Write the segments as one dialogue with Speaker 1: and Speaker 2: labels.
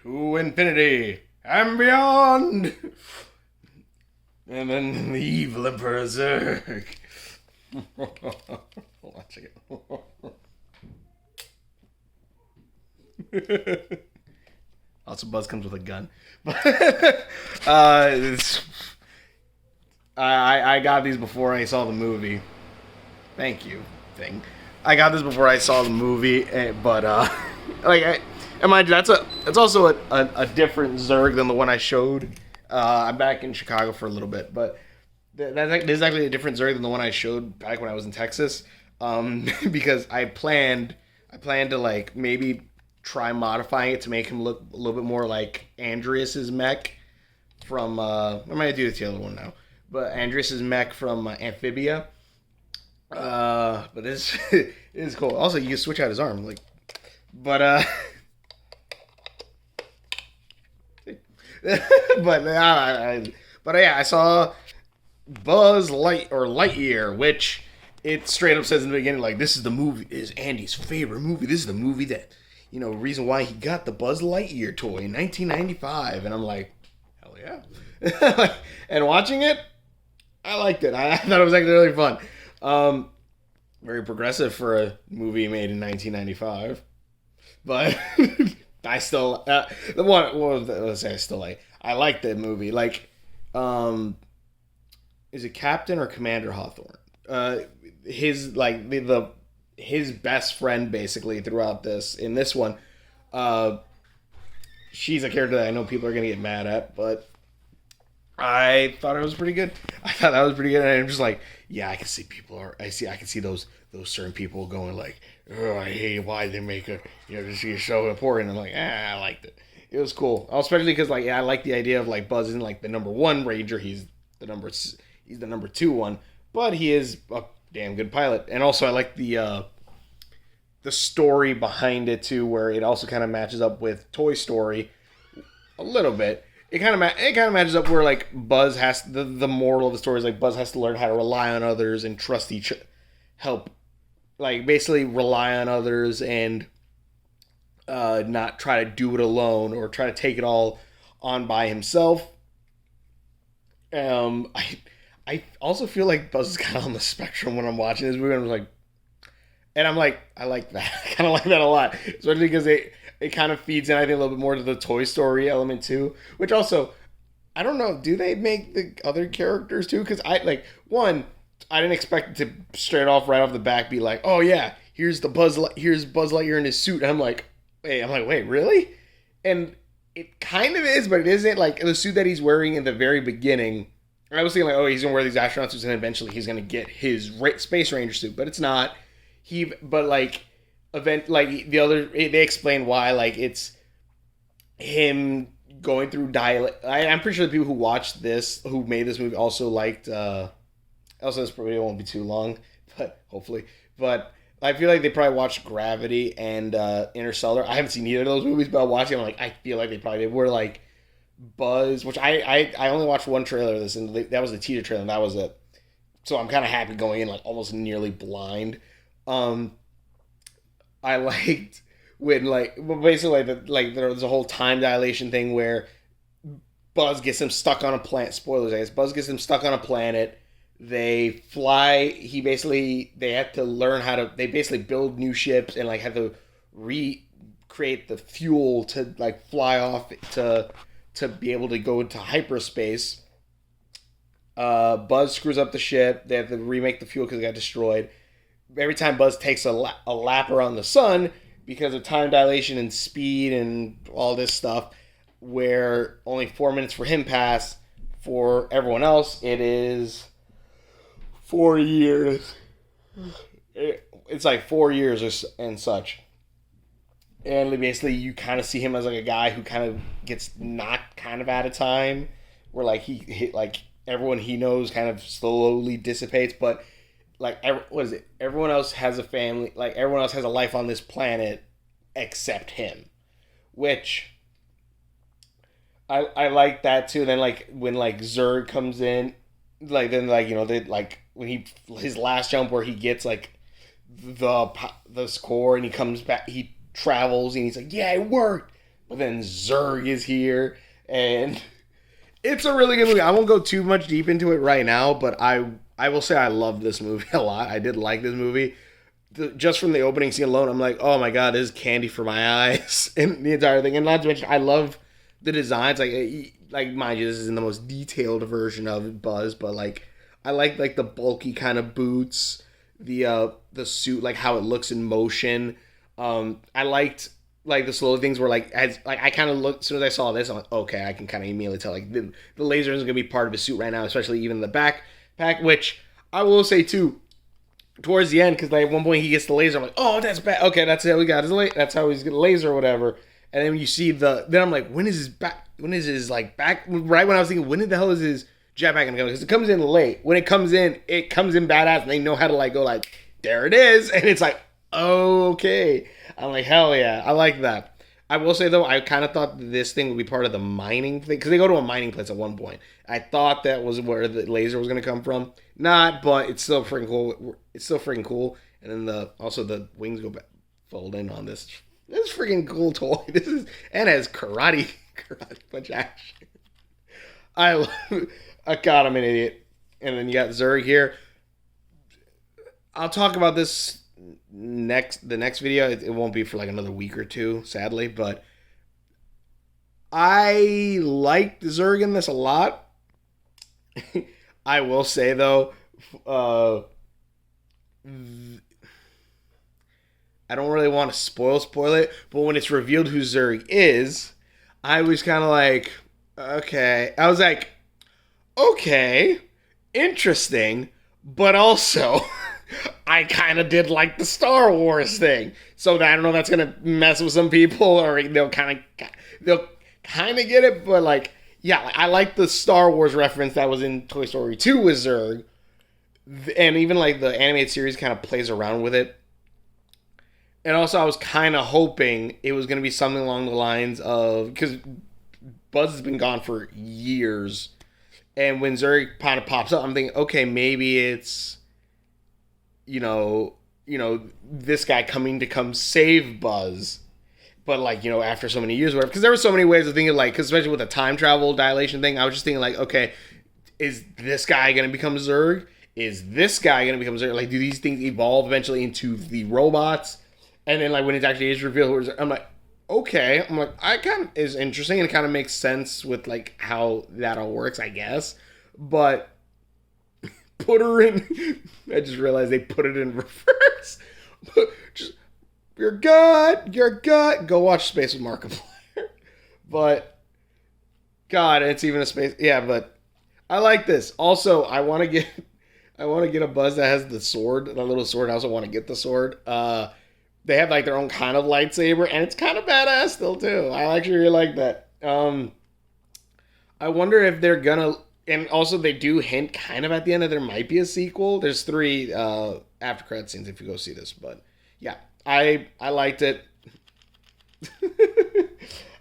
Speaker 1: to infinity and beyond. And then the evil Emperor Zurg. Hold on a second. Also, Buzz comes with a gun. I got these before I saw the movie. Thank you, thing. I got this before I saw the movie, but mind you, that's also a different Zurg than the one I showed. I'm back in Chicago for a little bit, but this is actually a different Zurg than the one I showed back when I was in Texas. Because I planned to like maybe try modifying it to make him look a little bit more like Andreas's mech from I might do the other one now, but Andreas's mech from Amphibia. But this is cool. Also, you can switch out his arm, like, but yeah, I saw Lightyear, which it straight up says in the beginning, like, this is the movie, is Andy's favorite movie. This is the movie that, reason why he got the Buzz Lightyear toy in 1995. And I'm like, hell yeah. And watching it, I liked it. I thought it was actually really fun. Very progressive for a movie made in 1995. But I still, the one, let's say I still like, I like the movie. Like, is it Captain or Commander Hawthorne? His, like, his best friend, basically, throughout this, in this one, she's a character that I know people are going to get mad at, but I thought it was pretty good. I thought that was pretty good, and I'm just like, yeah, I can see I can see those certain people going like, oh, I hate why they make this is so important. I'm like, I liked it. It was cool, especially because like, I like the idea of like Buzz isn't like the number one Ranger. He's the number two one, but he is a damn good pilot. And also, I like the story behind it too, where it also kind of matches up with Toy Story a little bit. It kind of matches up where like Buzz has the moral of the story is like Buzz has to learn how to rely on others and trust help, like basically rely on others and not try to do it alone or try to take it all on by himself. I also feel like Buzz is kind of on the spectrum when I'm watching this movie. I'm like, I like that. I kind of like that a lot, especially because it kind of feeds in, I think, a little bit more to the Toy Story element too. Which also, I don't know, do they make the other characters too? Because I didn't expect it to straight off right off the back be like, oh yeah, here's Buzz Lightyear in his suit. And I'm like, wait, really? And it kind of is, but it isn't. Like the suit that he's wearing in the very beginning, I was thinking like, oh, he's gonna wear these astronaut suits and eventually he's gonna get his Space Ranger suit, but it's not. They explain why, like it's him going through I'm pretty sure the people who made this movie also liked. Also, this probably won't be too long, but hopefully. But I feel like they probably watched Gravity and Interstellar. I haven't seen either of those movies, but watching them, like I feel like they probably were like Buzz, which I only watched one trailer of this, and that was the teaser trailer, and that was it. So I'm kind of happy going in like almost nearly blind. I liked when basically there's a whole time dilation thing where Buzz gets him stuck on a planet. Spoilers, I guess. Buzz gets him stuck on a planet. They fly. They have to learn how to. They basically build new ships and like have to recreate the fuel to like fly off to be able to go into hyperspace. Buzz screws up the ship. They have to remake the fuel because it got destroyed. Every time Buzz takes a lap around the sun, because of time dilation and speed and all this stuff, where only 4 minutes for him pass, for everyone else it is 4 years. It's like 4 years and such. And basically you kind of see him as like a guy who kind of gets knocked kind of out of time, where like he like everyone he knows kind of slowly dissipates, but like what is it? Everyone else has a family, like everyone else has a life on this planet except him, which I like that too. And then like when like Zurg comes in, like then like they like when his last jump where he gets like the score and he comes back, he travels and he's like, yeah, it worked, then Zurg is here, and it's a really good movie. I won't go too much deep into it right now, but I will say I love this movie a lot. I did like this movie. Just from the opening scene alone, I'm like, oh my god, this is candy for my eyes, and the entire thing. And not to mention, I love the designs. Like mind you, this isn't the most detailed version of Buzz, but like I like the bulky kind of boots, the suit, like how it looks in motion. I liked like the slow things where like as like I kind of looked as soon as I saw this, I'm like, okay, I can kind of immediately tell like the laser is gonna be part of his suit right now, especially even the backpack, which I will say too. Towards the end, because like at one point he gets the laser, I'm like, oh, that's bad. Okay, that's how we got his that's how he's getting a laser or whatever. And then you see then I'm like, when is his back? When is his like back? Right when I was thinking, when the hell is his jetpack gonna go? Because it comes in late. When it comes in badass, and they know how to like go like, there it is, and it's like, oh, okay. I'm like, hell yeah, I like that. I will say though, I kind of thought this thing would be part of the mining thing because they go to a mining place at one point. I thought that was where the laser was gonna come from. Not, but it's still freaking cool. It's still freaking cool. And then the wings go back, fold in on this. This is freaking cool toy. This is and has karate punch action. I love. God, I'm an idiot. And then you got Zurg here. I'll talk about this the next video. It won't be for like another week or two, sadly. But I like Zurg in this a lot. I will say though, I don't really want to spoil it, but when it's revealed who Zurg is, I was kind of like, okay. I was like, okay, interesting, but also I kind of did like the Star Wars thing. So I don't know if that's gonna mess with some people, or they'll kind of get it, but like. Yeah, I like the Star Wars reference that was in Toy Story 2 with Zurg. And even like the animated series kind of plays around with it. And also I was kind of hoping it was going to be something along the lines of... Because Buzz has been gone for years. And when Zurg kind of pops up, I'm thinking, okay, maybe it's... You know, this guy coming to come save Buzz. But, like, after so many years or whatever. Because there were so many ways of thinking, like, cause especially with the time travel dilation thing, I was just thinking, like, okay, is this guy going to become Zurg? Is this guy going to become Zurg? Like, do these things evolve eventually into the robots? And then, like, when it actually is revealed, I'm like, okay. I'm like, I kind of is interesting. And it kind of makes sense with, like, how that all works, I guess. But put her in... I just realized they put it in reverse. Just... You're good. Go watch Space with Markiplier. But, God, it's even a space. Yeah, but I like this. Also, I want to get a Buzz that has the sword, the little sword. I also want to get the sword. They have like their own kind of lightsaber, and it's kind of badass still too. I actually really like that. I wonder if they're gonna, and also they do hint kind of at the end that there might be a sequel. There's 3 after credit scenes if you go see this, but yeah. I liked it.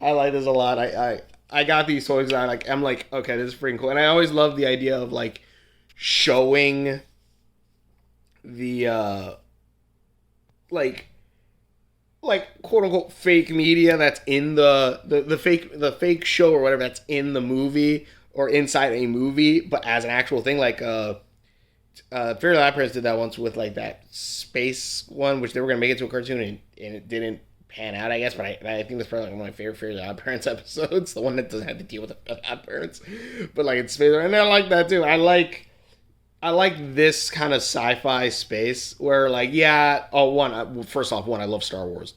Speaker 1: I like this a lot. I got these toys. I'm like, okay, this is freaking cool. And I always love the idea of like showing the like quote unquote fake media that's in the fake show or whatever that's in the movie or inside a movie, but as an actual thing. Like Fairly Odd Parents did that once with like that space one, which they were gonna make it to a cartoon, and it didn't pan out, I guess. But I think that's probably like one of my favorite Fairly Odd Parents episodes, the one that doesn't have to deal with the Odd Parents, but like it's space, and I like that too. I like this kind of sci-fi space where like first off, I love Star Wars.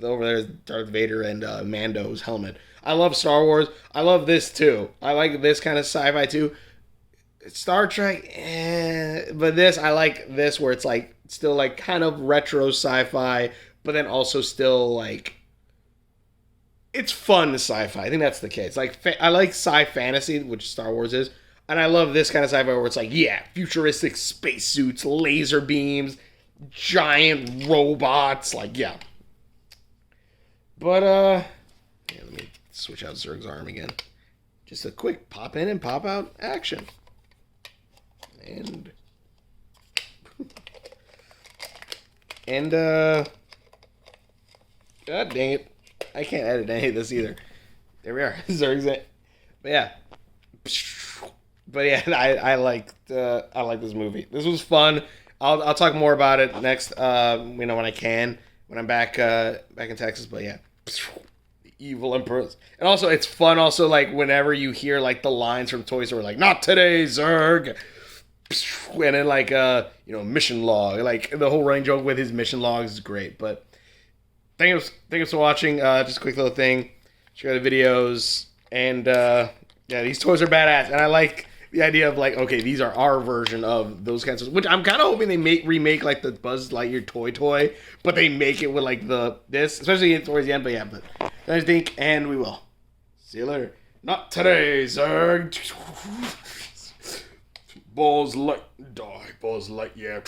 Speaker 1: Over there is Darth Vader and Mando's helmet. I love Star Wars. I love this too. I like this kind of sci-fi too. Star Trek, but this, I like this where it's like still like kind of retro sci-fi, but then also still like it's fun sci-fi. I think that's the case. Like I like sci-fantasy, which Star Wars is, and I love this kind of sci-fi where it's like, yeah, futuristic spacesuits, laser beams, giant robots, like yeah. But let me switch out Zurg's arm again. Just a quick pop in and pop out action. And God dang it. I can't edit any of this either. There we are. Zerg's it. But yeah. But yeah, I liked this movie. This was fun. I'll talk more about it next. When I can, when I'm back in Texas. But yeah, evil emperors, and also it's fun. Also, like whenever you hear like the lines from Toy Story, like "Not today, Zurg," and then like mission log, like the whole running joke with his mission logs is great. But thanks for watching. Just a quick little thing. Check out the videos, and yeah, these toys are badass, and I like the idea of like, okay, these are our version of those kinds of, which I'm kind of hoping they remake like the Buzz Lightyear toy, but they make it with like this, especially towards the end. But yeah, I think, and we will. See you later. Not today, Zerg. Buzz Lightyear.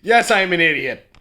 Speaker 1: Yes, I am an idiot.